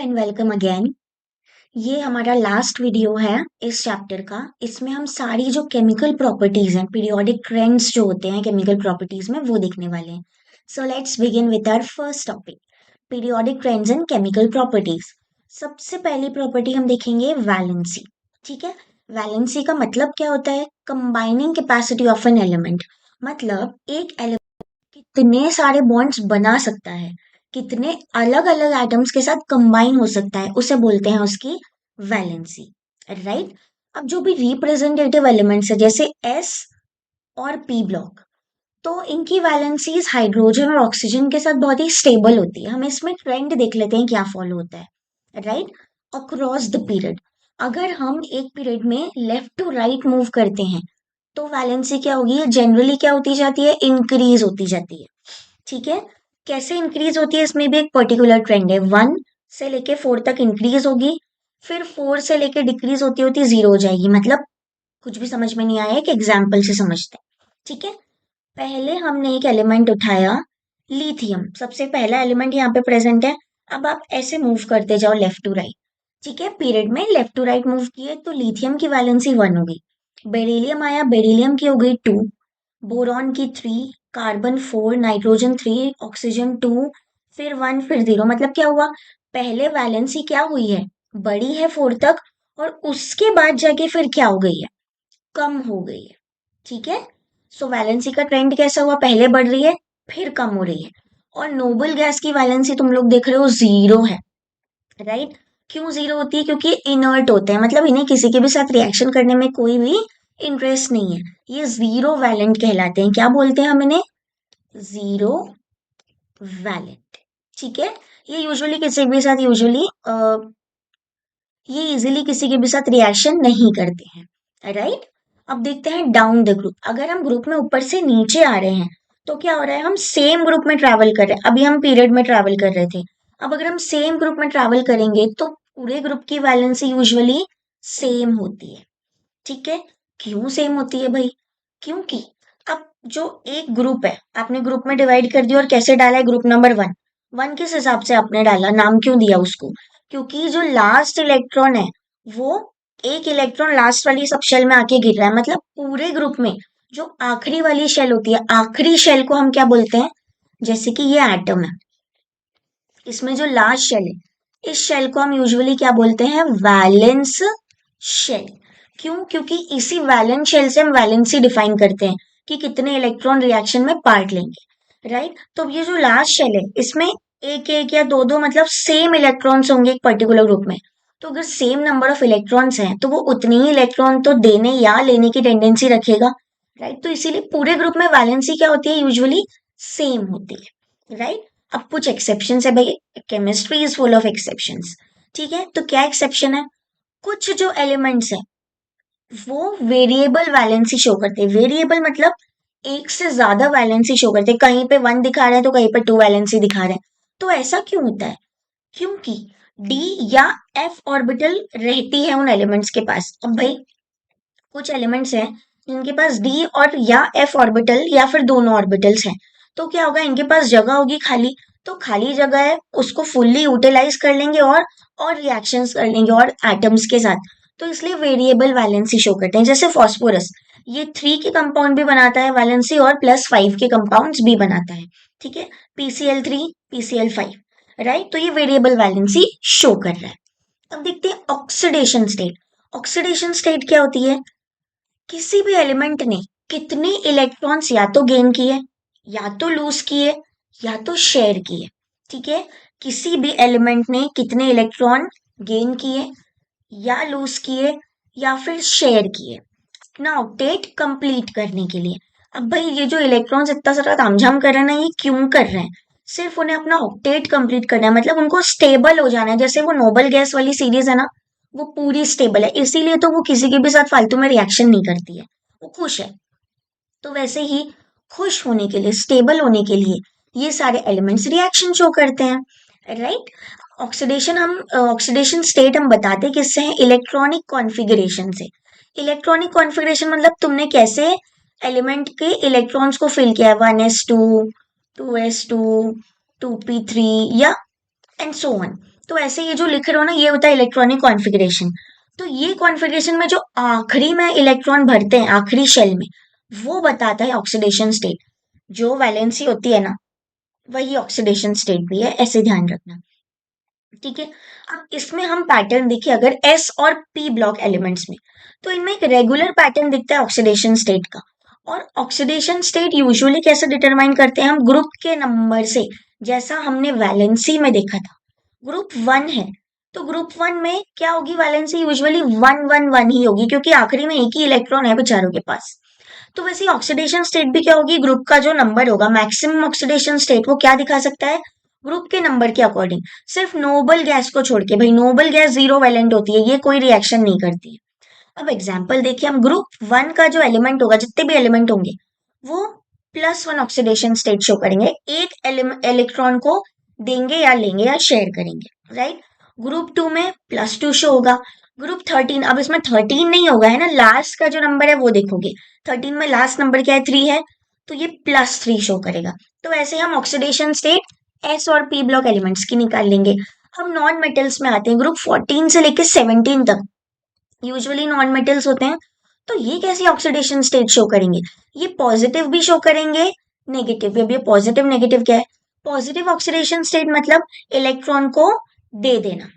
And welcome again. ये हमारा last video है इस चैप्टर का। इसमें हम सारी जो केमिकल प्रॉपर्टीज हैं, पीरियोडिक ट्रेंड्स जो होते हैं केमिकल प्रॉपर्टीज में, वो देखने वाले हैं। So let's begin with our first topic, periodic trends in chemical properties. सबसे पहली प्रॉपर्टी हम देखेंगे वैलेंसी। ठीक है, वैलेंसी का मतलब क्या होता है? Combining capacity of an element. मतलब एक कितने सारे बॉन्ड्स बना सकता है, कितने अलग अलग एटम्स के साथ कंबाइन हो सकता है, उसे बोलते हैं उसकी वैलेंसी। राइट। अब जो भी रिप्रेजेंटेटिव एलिमेंट्स है जैसे एस और पी ब्लॉक, तो इनकी वैलेंसीज हाइड्रोजन और ऑक्सीजन के साथ बहुत ही स्टेबल होती है। हम इसमें ट्रेंड देख लेते हैं क्या फॉलो होता है। राइट। अक्रॉस द पीरियड, अगर हम एक पीरियड में लेफ्ट टू राइट मूव करते हैं तो वैलेंसी क्या होगी? जनरली क्या होती जाती है? इंक्रीज होती जाती है। ठीक है, कैसे इंक्रीज होती है? इसमें भी एक पर्टिकुलर ट्रेंड है। 1 से लेके 4 तक इंक्रीज होगी, फिर 4 से लेके डिक्रीज होती होती 0 हो जाएगी। मतलब कुछ भी समझ में नहीं आया, एक एग्जाम्पल से समझते हैं। ठीक है, पहले हमने एक एलिमेंट उठाया, लिथियम, सबसे पहला एलिमेंट यहाँ पे प्रेजेंट है। अब आप ऐसे मूव करते जाओ लेफ्ट टू राइट। ठीक है, पीरियड में लेफ्ट टू राइट मूव किए तो लिथियम की वैलेंसी 1 हो गई। बेरिलियम आया, बेरिलियम की हो गई 2, बोरॉन की 3, कार्बन 4, नाइट्रोजन 3, ऑक्सीजन 2, फिर 1, फिर 0। मतलब क्या हुआ? पहले वैलेंसी क्या हुई है? बड़ी है 4 तक, और उसके बाद जाके फिर क्या हो गई है? कम हो गई है। ठीक है, सो वैलेंसी का ट्रेंड कैसा हुआ? पहले बढ़ रही है, फिर कम हो रही है। और नोबल गैस की वैलेंसी तुम लोग देख रहे हो 0 है। राइट। क्यों 0 होती है? क्योंकि इनर्ट होते हैं, मतलब इन्हें किसी के भी साथ रिएक्शन करने में कोई भी इंटरेस्ट नहीं है। ये 0 वैलेंट कहलाते हैं। क्या बोलते हैं हम इन्हें? 0 वैलेंट। ठीक है, ये यूजुअली किसी के साथ ये इजीली किसी के भी साथ रिएक्शन नहीं करते हैं। राइट। अब देखते हैं डाउन द ग्रुप। अगर हम ग्रुप में ऊपर से नीचे आ रहे हैं तो क्या हो रहा है? हम सेम ग्रुप में ट्रैवल कर रहे हैं। अभी हम पीरियड में ट्रैवल कर रहे थे, अब अगर हम सेम ग्रुप में ट्रैवल करेंगे तो पूरे ग्रुप की वैलेंसी यूजुअली सेम होती है। ठीक है, क्यों सेम होती है भाई? क्योंकि अब जो एक ग्रुप है, आपने ग्रुप में डिवाइड कर दिया और कैसे डाला है? Group number 1। 1 किस हिसाब से आपने डाला? नाम क्यों दिया उसको? क्योंकि जो लास्ट इलेक्ट्रॉन है वो एक इलेक्ट्रॉन लास्ट वाली सब शेल में आके गिर रहा है। मतलब पूरे ग्रुप में जो आखिरी वाली शेल होती है, आखिरी शेल को हम क्या बोलते हैं? जैसे कि ये एटम है, इसमें जो लास्ट शेल है, इस शेल को हम यूजुअली क्या बोलते हैं? Valence shell. क्यों? क्योंकि इसी वैलेंस शेल से हम वैलेंसी डिफाइन करते हैं कि कितने इलेक्ट्रॉन रिएक्शन में पार्ट लेंगे। राइट। तो ये जो लास्ट शेल है, इसमें एक एक या दो दो, मतलब सेम इलेक्ट्रॉन्स होंगे एक पर्टिकुलर ग्रुप में। तो अगर सेम नंबर ऑफ इलेक्ट्रॉन्स हैं तो वो उतनी ही इलेक्ट्रॉन तो देने या लेने की टेंडेंसी रखेगा। राइट। तो इसीलिए पूरे ग्रुप में वैलेंसी क्या होती है? यूजुअली सेम होती है। राइट। अब कुछ एक्सेप्शंस है भाई, chemistry is full of exceptions. ठीक है, तो क्या एक्सेप्शन है? कुछ जो एलिमेंट्स हैं वो वेरिएबल वैलेंसी शो करते हैं। वेरिएबल मतलब एक से ज्यादा वैलेंसी शो करते हैं। कहीं पे 1 दिखा रहे हैं तो कहीं पे 2 वैलेंसी दिखा रहे हैं। तो ऐसा क्यों होता है? क्योंकि डी या एफ ऑर्बिटल रहती है उन एलिमेंट्स के पास। अब भाई कुछ एलिमेंट्स हैं जिनके पास डी और या एफ ऑर्बिटल या फिर दोनों ऑर्बिटल्स हैं, तो क्या होगा? इनके पास जगह होगी खाली, तो खाली जगह है उसको फुल्ली यूटिलाइज कर लेंगे और रिएक्शंस कर लेंगे और एटम्स के साथ। तो इसलिए वेरिएबल वैलेंसी शो करते हैं। जैसे फॉस्फोरस, ये 3 के कंपाउंड भी बनाता है वैलेंसी, और +5 के कंपाउंड्स भी बनाता है। ठीक है, PCl3, PCl5। राइट, तो ये वेरिएबल वैलेंसी शो कर रहा है। अब देखते हैं ऑक्सीडेशन स्टेट। ऑक्सीडेशन स्टेट क्या होती है? किसी भी एलिमेंट ने कितने इलेक्ट्रॉन्स या तो गेन किए, या तो लूज किए, या तो शेयर किए। ठीक है, किसी भी एलिमेंट ने कितने इलेक्ट्रॉन गेन किए, या लूज किए, या फिर शेयर किए अपना ऑक्टेट कंप्लीट करने के लिए। अब भाई ये जो इलेक्ट्रॉन्स इतना सारा तामझाम कर रहे हैं ना, ये क्यों कर रहे हैं? सिर्फ उन्हें अपना ऑक्टेट कंप्लीट करना है, मतलब उनको स्टेबल हो जाना है। जैसे वो नोबल गैस वाली सीरीज है ना, वो पूरी स्टेबल है, इसीलिए तो वो किसी के भी साथ फालतू में रिएक्शन नहीं करती है, वो खुश है। तो वैसे ही खुश होने के लिए, स्टेबल होने के लिए ये सारे एलिमेंट्स रिएक्शन शो करते हैं। राइट। ऑक्सीडेशन स्टेट हम बताते किससे हैं? इलेक्ट्रॉनिक कॉन्फ़िगरेशन से। इलेक्ट्रॉनिक कॉन्फ़िगरेशन मतलब तुमने कैसे एलिमेंट के इलेक्ट्रॉन्स को फिल किया है, 1s2, 2s2, 2p3, या एंड सो ऑन। तो ऐसे ये जो लिख रहे हो ना, ये होता है इलेक्ट्रॉनिक कॉन्फ़िगरेशन। तो ये कॉन्फ़िगरेशन में जो आखिरी में इलेक्ट्रॉन भरते हैं आखिरी शेल में, वो बताता है ऑक्सीडेशन स्टेट। जो वैलेंसी होती है ना, वही ऑक्सीडेशन स्टेट भी है, ऐसे ध्यान रखना। ठीक है। अब इसमें हम पैटर्न देखिए, अगर एस और पी ब्लॉक एलिमेंट्स में, तो इनमें एक रेगुलर पैटर्न दिखता है ऑक्सीडेशन स्टेट का। और ऑक्सीडेशन स्टेट यूजुअली कैसे डिटरमाइन करते हैं हम, ग्रुप के नंबर से, जैसा हमने वैलेंसी में देखा था। ग्रुप 1 है, तो ग्रुप 1 में क्या होगी, वैलेंसी यूजुअली 1 1 1 ही होगी, क्योंकि आखिरी में एक ही इलेक्ट्रॉन है बेचारों के पास। तो वैसे ऑक्सीडेशन स्टेट भी क्या होगी, ग्रुप का जो नंबर होगा, मैक्सिमम ऑक्सीडेशन स्टेट वो क्या दिखा सकता है, ग्रुप के नंबर के अकॉर्डिंग। सिर्फ नोबल गैस को छोड़ के, भाई नोबल गैस जीरो वैलेंट होती है, ये कोई रिएक्शन नहीं करती है। अब एग्जाम्पल देखिए, हम ग्रुप 1 का जो एलिमेंट होगा, जितने भी एलिमेंट होंगे, वो +1 ऑक्सीडेशन स्टेट शो करेंगे, एक इलेक्ट्रॉन को देंगे या लेंगे या शेयर करेंगे, राइट। ग्रुप 2 में +2 शो होगा। ग्रुप 13, अब इसमें 13 नहीं होगा, है ना, लास्ट का जो नंबर है वो देखोगे। 13 में लास्ट नंबर क्या है, 3 है, तो ये +3 शो करेगा। तो ऐसे हम ऑक्सीडेशन स्टेट एस और पी ब्लॉक एलिमेंट्स की निकाल लेंगे। हम नॉन मेटल्स में आते हैं, ग्रुप 14 से लेके 17 तक यूजुअली नॉन मेटल्स होते हैं। तो ये कैसी ऑक्सीडेशन स्टेट शो करेंगे, ये पॉजिटिव भी शो करेंगे, नेगेटिव भी। अब ये पॉजिटिव नेगेटिव क्या है, पॉजिटिव ऑक्सीडेशन स्टेट मतलब इलेक्ट्रॉन को दे देना,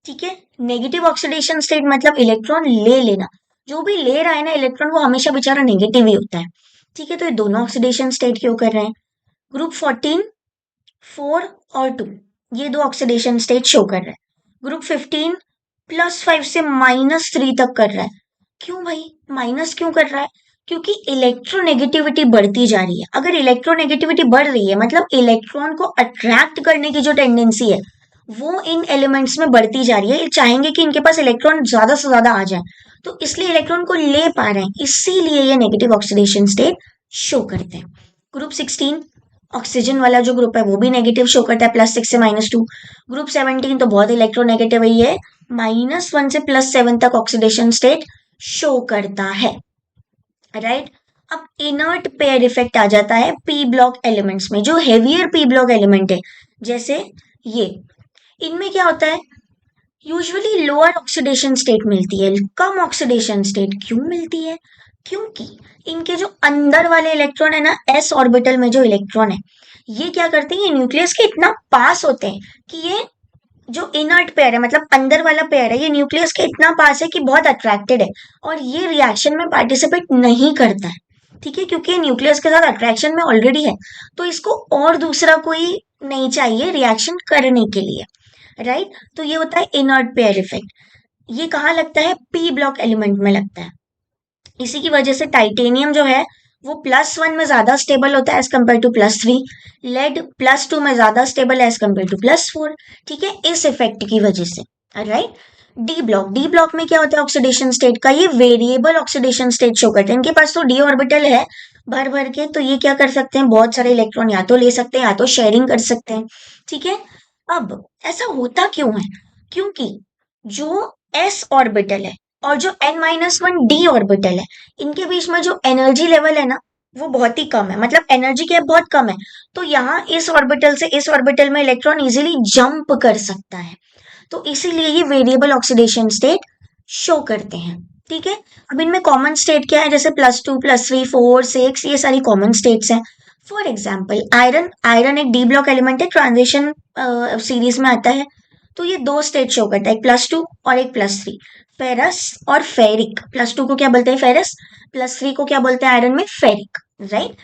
ठीक है। नेगेटिव ऑक्सीडेशन स्टेट मतलब इलेक्ट्रॉन ले लेना। जो भी ले रहा है ना इलेक्ट्रॉन, वो हमेशा बेचारा नेगेटिव ही होता है, ठीक है। तो ये दोनों ऑक्सीडेशन स्टेट क्यों कर रहे हैं, ग्रुप 14 4 और 2, ये दो ऑक्सीडेशन स्टेट शो कर रहा है। ग्रुप 15 +5 से -3 तक कर रहा है। क्यों भाई, माइनस क्यों कर रहा है, क्योंकि इलेक्ट्रोनेगेटिविटी बढ़ती जा रही है। अगर इलेक्ट्रोनेगेटिविटी बढ़ रही है मतलब इलेक्ट्रॉन को अट्रैक्ट करने की जो टेंडेंसी है, वो इन एलिमेंट्स में बढ़ती जा रही है। ये चाहेंगे कि इनके पास इलेक्ट्रॉन ज्यादा से ज्यादा आ जाए, तो इसलिए इलेक्ट्रॉन को ले पा रहे हैं, इसीलिए ये नेगेटिव ऑक्सीडेशन स्टेट शो करते हैं। ग्रुप 16 ऑक्सीजन वाला जो ग्रुप है वो भी नेगेटिव शो करता है, +6 से -2। ग्रुप 17 तो बहुत इलेक्ट्रोनेगेटिव ही है, -1 से +7 तक ऑक्सीडेशन स्टेट शो करता है, राइट। अब इनर्ट पेयर इफेक्ट आ जाता है पी ब्लॉक एलिमेंट्स में, जो हेवियर पी ब्लॉक एलिमेंट है, जैसे ये, इनमें क्या होता है, यूजुअली लोअर ऑक्सीडेशन स्टेट मिलती है, कम ऑक्सीडेशन स्टेट क्यों मिलती है, क्योंकि इनके जो अंदर वाले इलेक्ट्रॉन है ना, एस ऑर्बिटल में जो इलेक्ट्रॉन है, ये क्या करते हैं, ये न्यूक्लियस के इतना पास होते हैं कि ये जो इनर्ट पेयर है, मतलब अंदर वाला पेयर है, ये न्यूक्लियस के इतना पास है कि बहुत अट्रैक्टेड है, और ये रिएक्शन में पार्टिसिपेट नहीं करता है, ठीक है, क्योंकि न्यूक्लियस के साथ अट्रैक्शन में ऑलरेडी है, तो इसको और दूसरा कोई नहीं चाहिए रिएक्शन करने के लिए, राइट। तो ये होता है इनर्ट पेयर इफेक्ट। ये कहाँ लगता है, पी ब्लॉक एलिमेंट में लगता है। इसी की वजह से टाइटेनियम जो है वो +1 में ज्यादा स्टेबल होता है एज कम्पेयर टू +3। लेड +2 में ज्यादा स्टेबल है एज कम्पेयर टू +4, ठीक है, इस इफेक्ट की वजह से, राइट। डी ब्लॉक में क्या होता है ऑक्सीडेशन स्टेट का, ये वेरिएबल ऑक्सीडेशन स्टेट शो करते हैं। इनके पास तो डी ऑर्बिटल है भर भर के, तो ये क्या कर सकते हैं, बहुत सारे इलेक्ट्रॉन या तो ले सकते हैं या तो शेयरिंग कर सकते हैं, ठीक है। अब ऐसा होता क्यों है, क्योंकि जो एस ऑर्बिटल है और जो n-1 डी ऑर्बिटल है, इनके बीच में जो एनर्जी लेवल है ना, वो बहुत ही कम है, मतलब एनर्जी गैप बहुत कम है। तो यहाँ इस ऑर्बिटल से इस ऑर्बिटल में इलेक्ट्रॉन इजीली जंप कर सकता है, तो इसीलिए ये वेरिएबल ऑक्सीडेशन स्टेट शो करते हैं, ठीक है। अब इनमें कॉमन स्टेट क्या है, जैसे +2 +3 4 6, ये सारी कॉमन स्टेट्स हैं। फॉर एग्जाम्पल आयरन, आयरन एक डी ब्लॉक एलिमेंट है, ट्रांजिशन सीरीज में आता है, तो ये दो स्टेट शो करता है, एक +2 और एक +3। फेरस और फेरिक, +2 को क्या बोलते हैं, फेरस, +3 को क्या बोलते हैं आयरन में, फेरिक, राइट।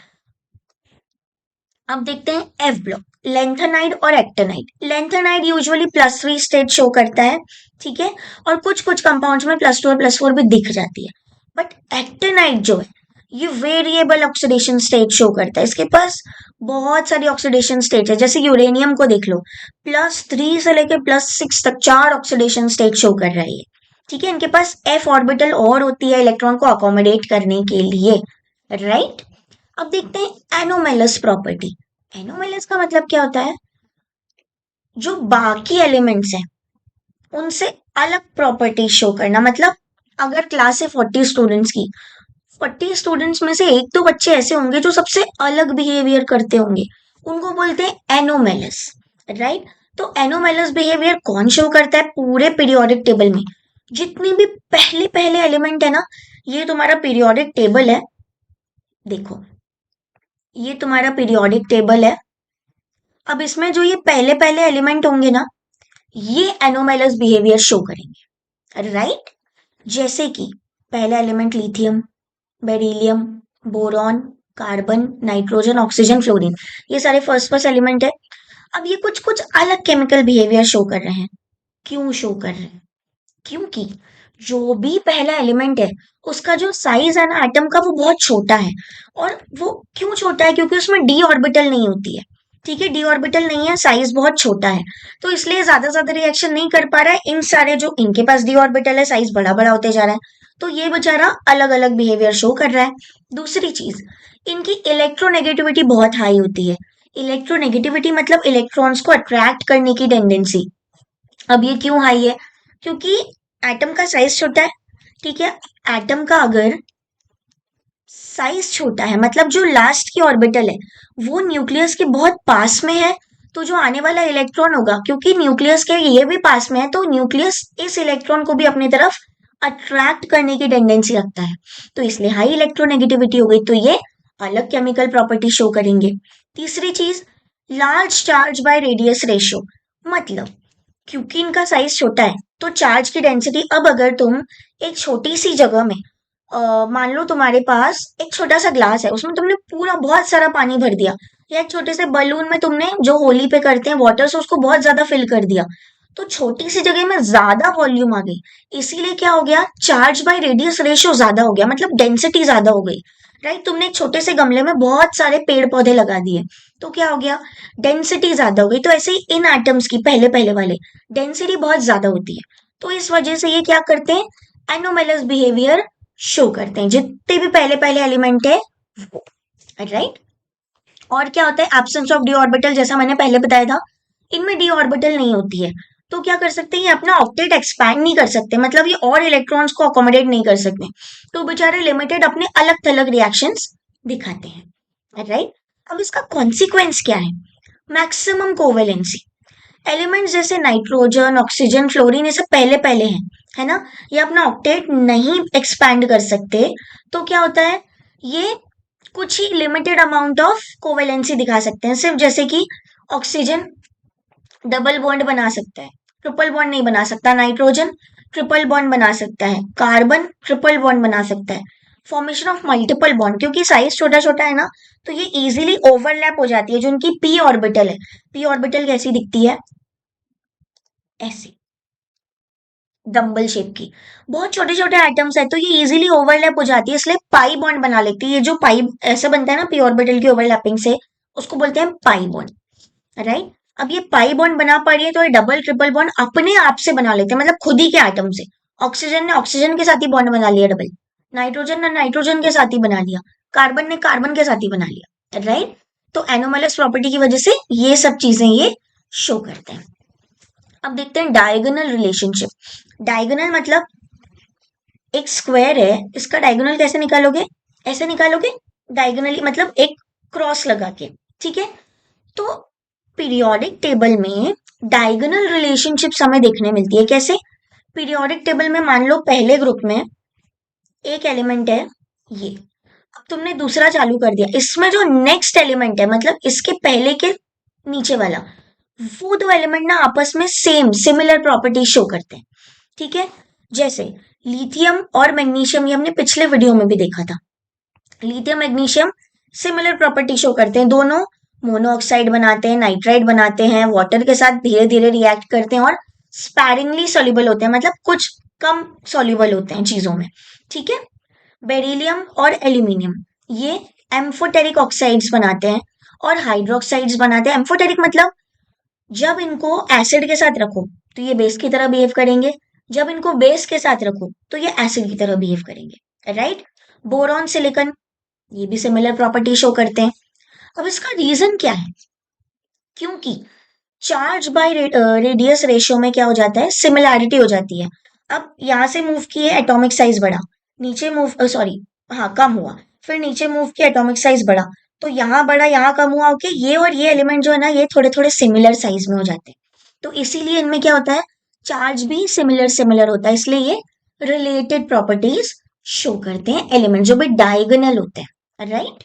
अब देखते हैं एफ ब्लॉक, लेंथेनाइड और actinide. Lanthanide usually +3 state show करता है, ठीक है, और कुछ कुछ कंपाउंड्स में +2 और +4 भी दिख जाती है। बट एक्टेनाइड जो है, ये वेरिएबल ऑक्सीडेशन स्टेट शो करता है, इसके पास बहुत सारी ऑक्सीडेशन स्टेट है। जैसे यूरेनियम को देख लो, +3 से लेकर +6 तक 4 ऑक्सीडेशन स्टेट शो कर रही है, ठीक है। इनके पास एफ ऑर्बिटल और होती है इलेक्ट्रॉन को अकोमोडेट करने के लिए, राइट। अब देखते हैं एनोमेलस प्रॉपर्टी। एनोमेलस का मतलब क्या होता है, जो बाकी एलिमेंट्स हैं उनसे अलग प्रॉपर्टी शो करना। मतलब अगर क्लास है 40 स्टूडेंट्स की, 40 स्टूडेंट्स में से एक दो बच्चे ऐसे होंगे जो सबसे अलग बिहेवियर करते होंगे, उनको बोलते हैं एनोमेलस, राइट। तो एनोमेलस बिहेवियर कौन शो करता है पूरे पीरियोडिक टेबल में? जितनी भी पहले पहले एलिमेंट है ना, ये तुम्हारा पीरियोडिक टेबल है। देखो, ये तुम्हारा पीरियोडिक टेबल है। अब इसमें जो ये पहले पहले एलिमेंट होंगे ना, ये एनोमेलस बिहेवियर शो करेंगे, राइट? जैसे कि पहला element lithium, beryllium, boron, carbon, nitrogen, oxygen, fluorine, ये सारे फर्स्ट फर्स्ट एलिमेंट है। अब ये कुछ कुछ अलग केमिकल बिहेवियर शो कर रहे हैं। क्यों शो कर रहे हैं? क्योंकि जो भी पहला एलिमेंट है, उसका जो साइज है ना एटम का, वो बहुत छोटा है। और वो क्यों छोटा है? क्योंकि उसमें डी ऑर्बिटल नहीं होती है। ठीक है, डी ऑर्बिटल नहीं है, साइज बहुत छोटा है, तो इसलिए ज्यादा ज्यादा रिएक्शन नहीं कर पा रहा है। इन सारे जो इनके पास डी ऑर्बिटल है, साइज बड़ा बड़ा होते जा रहा है, तो ये बेचारा अलग अलग बिहेवियर शो कर रहा है। दूसरी चीज, इनकी इलेक्ट्रोनेगेटिविटी बहुत हाई होती है। इलेक्ट्रोनेगेटिविटी मतलब इलेक्ट्रॉन्स को अट्रैक्ट करने की टेंडेंसी। अब ये क्यों हाई है? क्योंकि एटम का साइज छोटा है। ठीक है, एटम का अगर साइज छोटा है, मतलब जो लास्ट की ऑर्बिटल है वो न्यूक्लियस के बहुत पास में है, तो जो आने वाला इलेक्ट्रॉन होगा, क्योंकि न्यूक्लियस के ये भी पास में है, तो न्यूक्लियस इस इलेक्ट्रॉन को भी अपनी तरफ अट्रैक्ट करने की टेंडेंसी रखता है। तो इसलिए हाई इलेक्ट्रोनेगेटिविटी हो गई, तो ये अलग केमिकल प्रॉपर्टी शो करेंगे। तीसरी चीज, large charge by radius ratio, मतलब क्योंकि इनका साइज छोटा है, तो चार्ज की डेंसिटी, अब अगर तुम एक छोटी सी जगह में, मान लो तुम्हारे पास एक छोटा सा ग्लास है, उसमें तुमने पूरा बहुत सारा पानी भर दिया, या एक छोटे से बलून में तुमने जो होली पे करते हैं वाटर से उसको बहुत ज्यादा फिल कर दिया, तो छोटी सी जगह में ज्यादा वॉल्यूम आ गई। इसीलिए क्या हो गया? चार्ज बाय रेडियस रेशियो ज्यादा हो गया, मतलब डेंसिटी ज्यादा हो गई। राइट, तुमने एक छोटे से गमले में बहुत सारे पेड़ पौधे लगा दिए, तो क्या हो गया? डेंसिटी ज्यादा हो गई। तो ऐसे ही इन एटम्स की पहले पहले वाले डेंसिटी बहुत ज्यादा होती है, तो इस वजह से ये क्या करते हैं? एनोमेलस बिहेवियर शो करते हैं, जितने भी पहले पहले एलिमेंट है वो। राइट, और क्या होता है? एब्सेंस ऑफ डी ऑर्बिटल, जैसा मैंने पहले बताया था, इनमें डी ऑर्बिटल नहीं होती है, तो क्या कर सकते हैं? ये अपना ऑक्टेट एक्सपैंड नहीं कर सकते, मतलब ये और इलेक्ट्रॉन्स को अकोमोडेट नहीं कर सकते, तो बेचारे लिमिटेड अपने अलग थलग रिएक्शंस दिखाते हैं। राइट, अब इसका कॉन्सिक्वेंस क्या है? Maximum covalency. एलिमेंट्स जैसे नाइट्रोजन, ऑक्सीजन, फ्लोरीन, ये सब पहले पहले हैं, है ना? ये अपना ऑक्टेट नहीं एक्सपैंड कर सकते, तो क्या होता है? ये कुछ ही लिमिटेड अमाउंट ऑफ कोवेलेंसी दिखा सकते हैं सिर्फ, जैसे कि ऑक्सीजन डबल बॉन्ड बना सकता है, ट्रिपल बॉन्ड नहीं बना सकता। नाइट्रोजन ट्रिपल बॉन्ड बना सकता है, कार्बन ट्रिपल बॉन्ड बना सकता है। फॉर्मेशन ऑफ मल्टीपल बॉन्ड, क्योंकि साइज छोटा छोटा है ना, तो ये इजीली ओवरलैप हो जाती है। जो उनकी पी ऑर्बिटल है, पी ऑर्बिटल कैसी दिखती है? ऐसी, डम्बल शेप की, बहुत छोटे छोटे आइटम्स है, तो ये इजीली ओवरलैप हो जाती है, इसलिए पाई बॉन्ड बना लेती है। ये जो पाई ऐसा बनता है ना पी ऑर्बिटल की ओवरलैपिंग से, उसको बोलते हैं पाई बॉन्ड। राइट, अब ये पाई बॉन्ड बना पा रही है, तो ये डबल ट्रिपल बॉन्ड अपने आप से बना लेते हैं, मतलब खुद ही के आइटम से। ऑक्सीजन ने ऑक्सीजन के साथ ही बॉन्ड बना लिया डबल, नाइट्रोजन ने नाइट्रोजन के साथ ही बना लिया, कार्बन ने कार्बन के साथ ही बना लिया। राइट, तो एनोमलस प्रॉपर्टी की वजह से ये सब चीजें ये शो करते हैं। अब देखते हैं डायगोनल रिलेशनशिप। डायगोनल मतलब एक स्क्वायर है, इसका डायगोनल कैसे निकालोगे? ऐसे निकालोगे, डायगोनली मतलब एक क्रॉस लगा के। ठीक है, तो पीरियोडिक टेबल में डायगोनल रिलेशनशिप हमें देखने मिलती है। कैसे? पीरियोडिक टेबल में मान लो पहले ग्रुप में एक एलिमेंट है ये, अब तुमने दूसरा चालू कर दिया, इसमें जो नेक्स्ट एलिमेंट है, मतलब इसके पहले के नीचे वाला, वो दो एलिमेंट ना आपस में सेम सिमिलर प्रॉपर्टी शो करते हैं। ठीक है, जैसे लिथियम और मैग्नीशियम, ये हमने पिछले वीडियो में भी देखा था। Lithium magnesium similar property show करते हैं, दोनों मोनोऑक्साइड बनाते हैं, नाइट्राइड बनाते हैं, वाटर के साथ धीरे धीरे रिएक्ट करते हैं, और स्पैरिंगली सोल्यूबल होते हैं, मतलब कुछ कम सोल्यूबल होते हैं चीजों में। ठीक है, बेरिलियम और एल्यूमिनियम ये एम्फोटेरिक ऑक्साइड्स बनाते हैं और हाइड्रोक्साइड्स बनाते हैं। एम्फोटेरिक मतलब जब इनको एसिड के साथ रखो तो ये बेस की तरह बिहेव करेंगे, जब इनको बेस के साथ रखो तो ये एसिड की तरह बिहेव करेंगे। राइट, बोरॉन सिलिकॉन ये भी सिमिलर प्रॉपर्टी शो करते हैं। अब इसका रीजन क्या है? क्योंकि चार्ज बाय रेडियस रेशियो में क्या हो जाता है? सिमिलैरिटी हो जाती है। अब यहां से मूव किए, एटॉमिक साइज बढ़ा, नीचे मूव सॉरी हाँ कम हुआ, फिर नीचे मूव किया, एटॉमिक साइज बढ़ा, तो यहाँ बढ़ा यहाँ कम हुआ। ओके, ये और ये एलिमेंट जो है ना, ये थोड़े थोड़े सिमिलर साइज में हो जाते हैं। तो इसीलिए इनमें क्या होता है, चार्ज भी सिमिलर सिमिलर होता है, इसलिए ये रिलेटेड प्रॉपर्टीज शो करते हैं एलिमेंट जो भी डायगोनल होते हैं, राइट।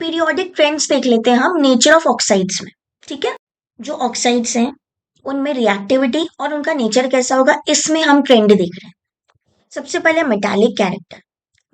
पीरियोडिक ट्रेंड्स देख लेते हैं हम नेचर ऑफ ऑक्साइड्स में, ठीक है। जो ऑक्साइड्स हैं उनमें रिएक्टिविटी और उनका नेचर कैसा होगा, इसमें हम ट्रेंड देख रहे हैं। सबसे पहले metallic character.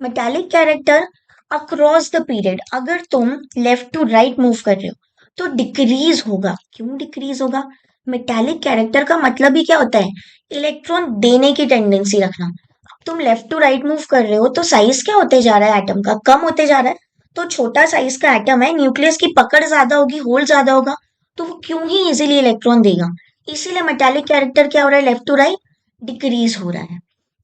Metallic character across the period, अगर तुम लेफ्ट टू राइट मूव कर रहे हो तो डिक्रीज होगा। क्यों डिक्रीज होगा? मेटालिक कैरेक्टर का मतलब ही क्या होता है, इलेक्ट्रॉन देने की टेंडेंसी रखना। अब तुम लेफ्ट टू राइट मूव कर रहे हो तो साइज क्या होते जा रहा है एटम का, कम होते जा रहा है। तो छोटा साइज का एटम है, न्यूक्लियस की पकड़ ज्यादा होगी, होल ज्यादा होगा, तो वो क्यों ही इजीली इलेक्ट्रॉन देगा। इसीलिए मेटालिक कैरेक्टर क्या हो रहा है, लेफ्ट टू राइट डिक्रीज हो रहा है,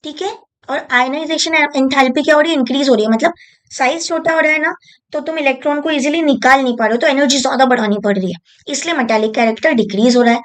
ठीक है। और आयनाइजेशन एंथैल्पी क्या हो रही है, इंक्रीज हो रही है। मतलब साइज छोटा हो रहा है ना, तो तुम इलेक्ट्रॉन को इजीली निकाल नहीं पा रहे हो, तो एनर्जी ज्यादा बढ़ानी पड़ रही है, इसलिए मेटालिक कैरेक्टर डिक्रीज हो रहा है।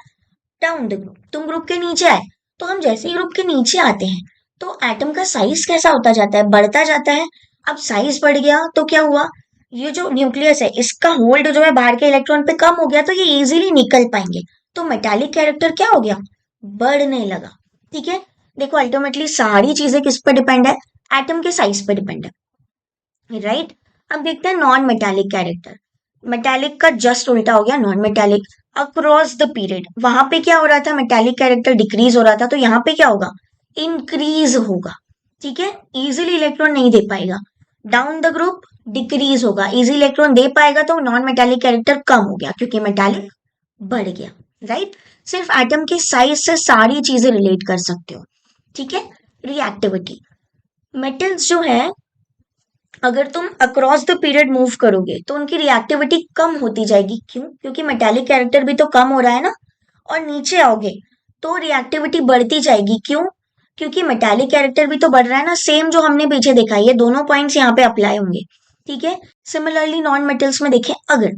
डाउन द ग्रुप, तुम ग्रुप के नीचे आए, तो हम जैसे ही ग्रुप के नीचे आते हैं तो एटम का साइज कैसा होता जाता है, बढ़ता जाता है। अब साइज बढ़ गया तो क्या हुआ, ये जो न्यूक्लियस है इसका होल्ड जो है बाहर के इलेक्ट्रॉन पे कम हो गया, तो ये इजीली निकल पाएंगे। तो मेटालिक कैरेक्टर क्या हो गया, बढ़ने लगा, ठीक है। देखो अल्टीमेटली सारी चीजें किस पे डिपेंड है, एटम के साइज पे डिपेंड है, राइट। अब देखते हैं नॉन मेटालिक कैरेक्टर। मेटालिक का जस्ट उल्टा हो गया non metallic. Across the period, वहां पे क्या हो रहा था, मेटालिक कैरेक्टर डिक्रीज हो रहा था, तो यहाँ पे क्या होगा, इंक्रीज होगा, ठीक है। इजीली इलेक्ट्रॉन नहीं दे पाएगा। डाउन द ग्रुप डिक्रीज होगा, इजी इलेक्ट्रॉन दे पाएगा, तो नॉन मेटालिक कैरेक्टर कम हो गया क्योंकि मेटालिक बढ़ गया, राइट। सिर्फ एटम के साइज से सारी चीजें रिलेट कर सकते हो, ठीक है। रिएक्टिविटी, मेटल्स जो है अगर तुम अक्रॉस द पीरियड मूव करोगे तो उनकी रिएक्टिविटी कम होती जाएगी। क्यों? क्योंकि मेटालिक कैरेक्टर भी तो कम हो रहा है ना। और नीचे आओगे तो रिएक्टिविटी बढ़ती जाएगी। क्यों? क्योंकि मेटालिक कैरेक्टर भी तो बढ़ रहा है ना, सेम जो हमने पीछे देखा, ये दोनों पॉइंट्स यहाँ पे अप्लाई होंगे, ठीक है। सिमिलरली नॉन मेटल्स में देखें, अगर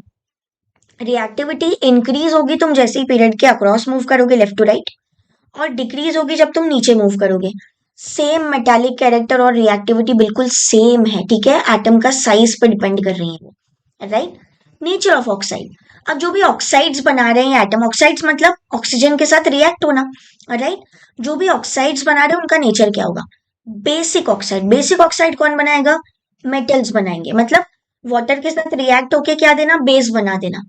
रिएक्टिविटी इंक्रीज होगी तुम जैसे ही पीरियड के अक्रॉस मूव करोगे लेफ्ट टू राइट, और डिक्रीज होगी जब तुम नीचे मूव करोगे। सेम मेटालिक कैरेक्टर और रिएक्टिविटी बिल्कुल सेम है, ठीक है। एटम का साइज पर डिपेंड कर रही है वो, राइट। नेचर ऑफ ऑक्साइड, अब जो भी ऑक्साइड्स बना रहे हैं एटम, ऑक्साइड्स मतलब ऑक्सीजन के साथ रिएक्ट होना, राइट। जो भी ऑक्साइड्स बना रहे हैं उनका नेचर क्या होगा, बेसिक ऑक्साइड। बेसिक ऑक्साइड कौन बनाएगा, मेटल्स बनाएंगे। मतलब वाटर के साथ रिएक्ट होके क्या देना, बेस बना देना,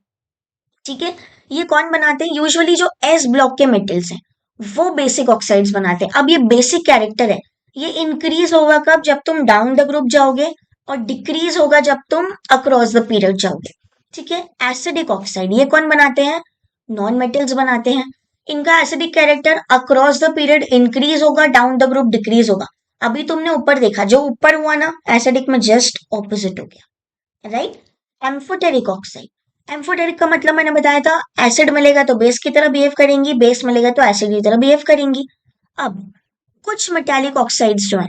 ठीक है। ये कौन बनाते हैं, यूजुअली जो एस ब्लॉक के मेटल्स हैं वो बेसिक ऑक्साइड्स बनाते हैं। अब ये बेसिक कैरेक्टर है, ये इंक्रीज होगा कब, जब तुम डाउन द ग्रुप जाओगे, और डिक्रीज होगा जब तुम अक्रॉस द पीरियड जाओगे, ठीक है। एसिडिक ऑक्साइड ये कौन बनाते हैं, नॉन मेटल्स बनाते हैं। इनका acidic character across the period increase होगा, डाउन द ग्रुप डिक्रीज होगा। अभी तुमने ऊपर देखा, जो ऊपर हुआ ना एसिडिक में जस्ट ऑपोजिट हो गया, राइट। एम्फोटेरिक ऑक्साइड, एम्फोटेरिक का मतलब मैंने बताया था, एसिड मिलेगा तो बेस की तरह बिहेव करेंगी, बेस मिलेगा तो एसिड की तरह बिहेव करेंगी। अब कुछ मेटालिक ऑक्साइड्स जो है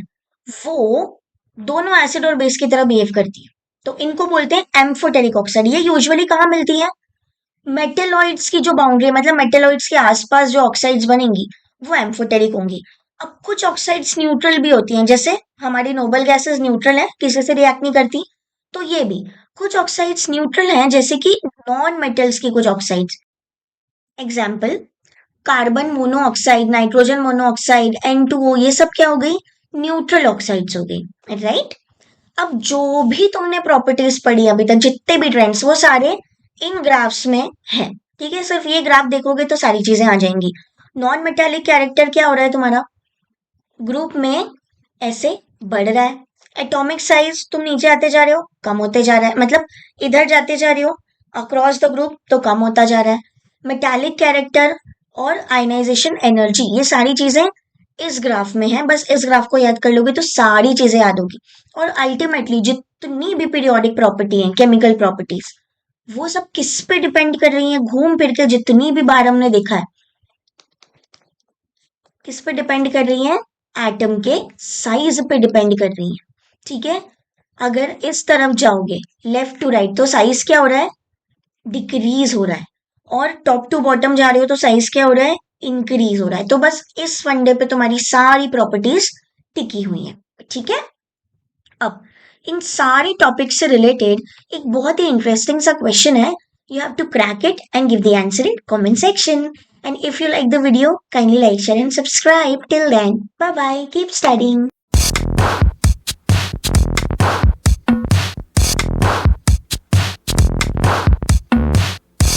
वो दोनों एसिड और बेस की तरह बिहेव करती है, तो इनको बोलते हैं एम्फोटेरिक ऑक्साइड। ये यूजुअली कहाँ मिलती है, मेटेलॉइड्स की जो बाउंड्री, मतलब मेटेलॉइड्स के आसपास जो ऑक्साइड्स बनेंगी वो एम्फोटेरिक होंगी। अब कुछ ऑक्साइड्स न्यूट्रल भी होती हैं, जैसे हमारी नोबल गैसेस न्यूट्रल है, किसी से रिएक्ट नहीं करती, तो ये भी कुछ ऑक्साइड्स न्यूट्रल हैं, जैसे कि नॉन मेटल्स की कुछ oxides. Example, carbon monoxide, nitrogen monoxide, N2O, ये सब क्या हो गई, न्यूट्रल ऑक्साइड्स हो गई, राइट। अब जो भी तुमने प्रॉपर्टीज पढ़ी अभी तक, जितने भी ट्रेंड्स, वो सारे इन ग्राफ्स में है, ठीक है। सिर्फ ये ग्राफ देखोगे तो सारी चीजें आ जाएंगी। नॉन मेटालिक कैरेक्टर क्या हो रहा है तुम्हारा, ग्रुप में ऐसे बढ़ रहा है। एटॉमिक साइज तुम नीचे आते जा रहे हो, कम होते जा रहा है, मतलब इधर जाते जा रहे हो अक्रॉस द ग्रुप तो कम होता जा रहा है। मेटालिक कैरेक्टर और आयनाइजेशन एनर्जी, ये सारी चीजें इस ग्राफ में है। बस इस ग्राफ को याद कर लोगे तो सारी चीजें याद होगी। और अल्टीमेटली जितनी भी पीरियोडिक प्रॉपर्टी है, केमिकल प्रॉपर्टीज, वो सब किस पे डिपेंड कर रही हैं, घूम फिर के जितनी भी बार हमने देखा है, किस पे डिपेंड कर रही हैं, एटम के साइज पे डिपेंड कर रही हैं, ठीक है। अगर इस तरफ जाओगे लेफ्ट टू राइट तो साइज क्या हो रहा है, डिक्रीज हो रहा है। और टॉप टू बॉटम जा रहे हो तो साइज क्या हो रहा है, इंक्रीज हो रहा है। तो बस इस फंडे पे तुम्हारी सारी प्रॉपर्टीज टिकी हुई हैं, ठीक है। अब इन सारे टॉपिक से रिलेटेड एक बहुत ही इंटरेस्टिंग सा क्वेश्चन है You have to crack it and give the answer in comment section. And if you like the video, kindly like, share and subscribe. Till then, bye bye. Keep studying.